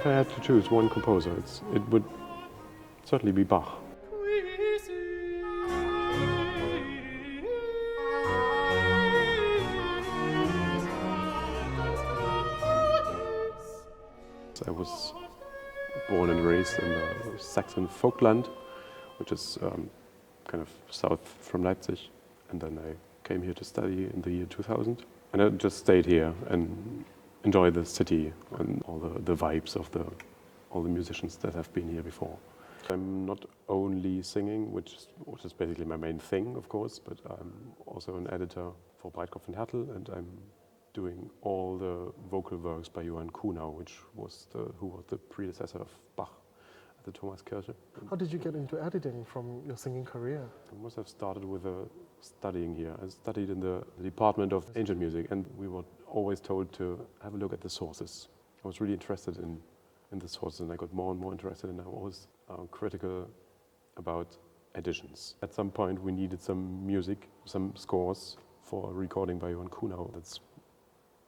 If I had to choose one composer, it would certainly be Bach. I was born and raised in the Saxon folkland, which is kind of south from Leipzig, and then I came here to study in the year 2000, and I just stayed here and enjoyed the city and all the vibes of all the musicians that have been here before. I'm not only singing, which is basically my main thing, of course, but I'm also an editor for Breitkopf Härtel, and I'm doing all the vocal works by Kuhnau, who was the predecessor of Bach at the Thomaskirche. How did you get into editing from your singing career? I must have started with studying here. I studied in the department of ancient music, and we were always told to have a look at the sources. I was really interested in the sources, and I got more and more interested, and I was critical about editions. At some point we needed some music, some scores for a recording by Kuhnau. That's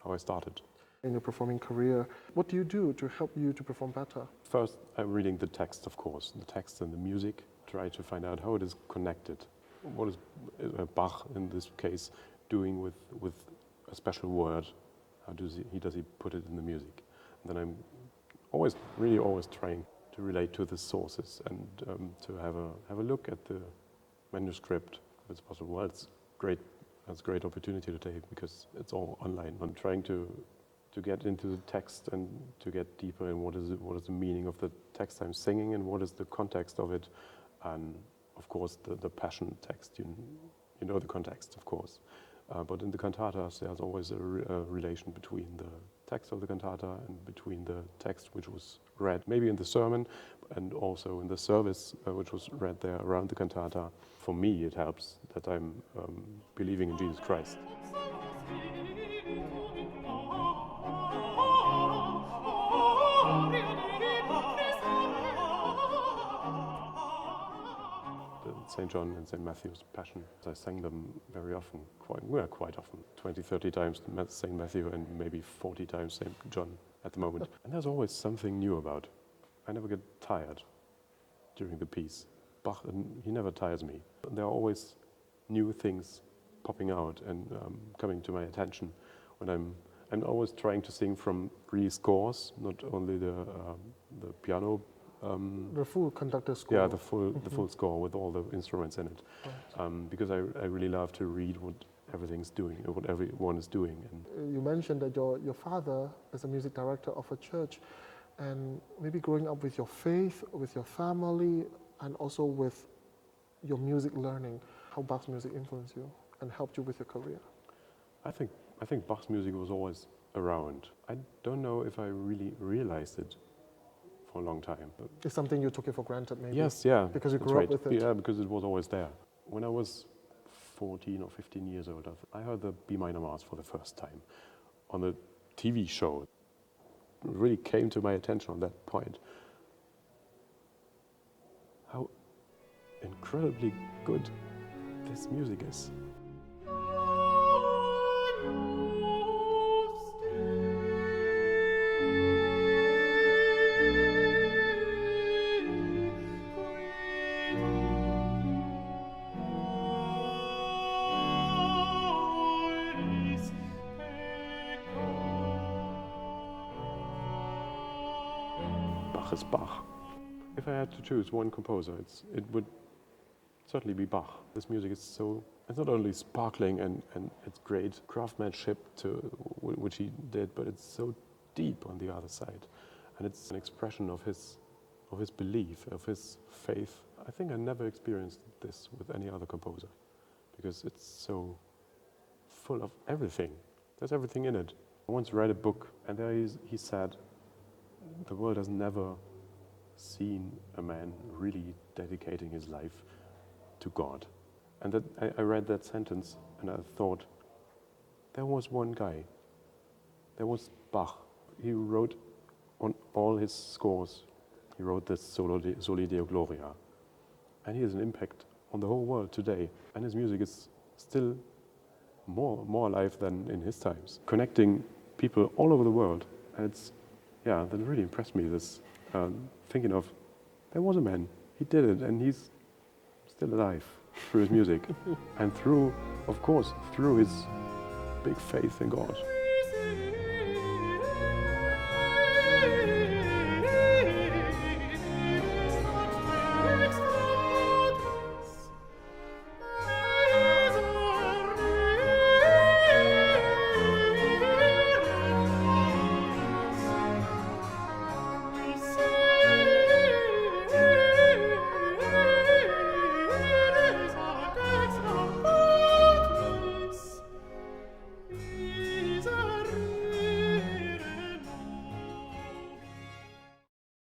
how I started. In your performing career, what do you do to help you to perform better? First, I'm reading the text, of course, the text and the music, try to find out how it is connected. What is Bach, in this case, doing with a special word? How does he put it in the music? And then I'm always trying to relate to the sources and to have a look at the manuscript, if it's possible. Well, it's great. That's a great opportunity to take because it's all online. I'm trying to get into the text and to get deeper in what is the meaning of the text I'm singing and what is the context of it, and of course the passion text. You know the context, of course, but in the cantatas there's always a relation between the text of the cantata and between the text which was read, maybe in the sermon, and also in the service which was read there around the cantata. For me, it helps that I'm believing in Jesus Christ. St. John and St. Matthew's Passion. I sang them very often, quite often, 20, 30 times St. Matthew and maybe 40 times St. John at the moment. And there's always something new about. I never get tired during the piece. Bach, he never tires me. There are always new things popping out and coming to my attention when I'm always trying to sing from really scores, not only the piano. The full conductor score. Yeah, the full score with all the instruments in it, right. Because I really love to read what everything's doing, what everyone is doing. And you mentioned that your father is a music director of a church, and maybe growing up with your faith, with your family, and also with your music learning, how Bach's music influenced you and helped you with your career. I think Bach's music was always around. I don't know if I really realized it for a long time. It's something you took it for granted, maybe? Yes, yeah. Because you grew up with it? Yeah, because it was always there. When I was 14 or 15 years old, I heard the B minor Mass for the first time on a TV show. It really came to my attention on that point. How incredibly good this music is. Bach is Bach. If I had to choose one composer, it would certainly be Bach. This music is it's not only sparkling and it's great craftsmanship which he did, but it's so deep on the other side. And it's an expression of his belief, of his faith. I think I never experienced this with any other composer because it's so full of everything. There's everything in it. I once read a book and there he said, the world has never seen a man really dedicating his life to God. And I read that sentence and I thought, there was one guy. There was Bach. He wrote on all his scores, he wrote this Soli Deo Gloria. And he has an impact on the whole world today. And his music is still more alive than in his times, connecting people all over the world. And yeah, that really impressed me. This thinking of, there was a man, he did it, and he's still alive through his music, and through, of course, through his big faith in God.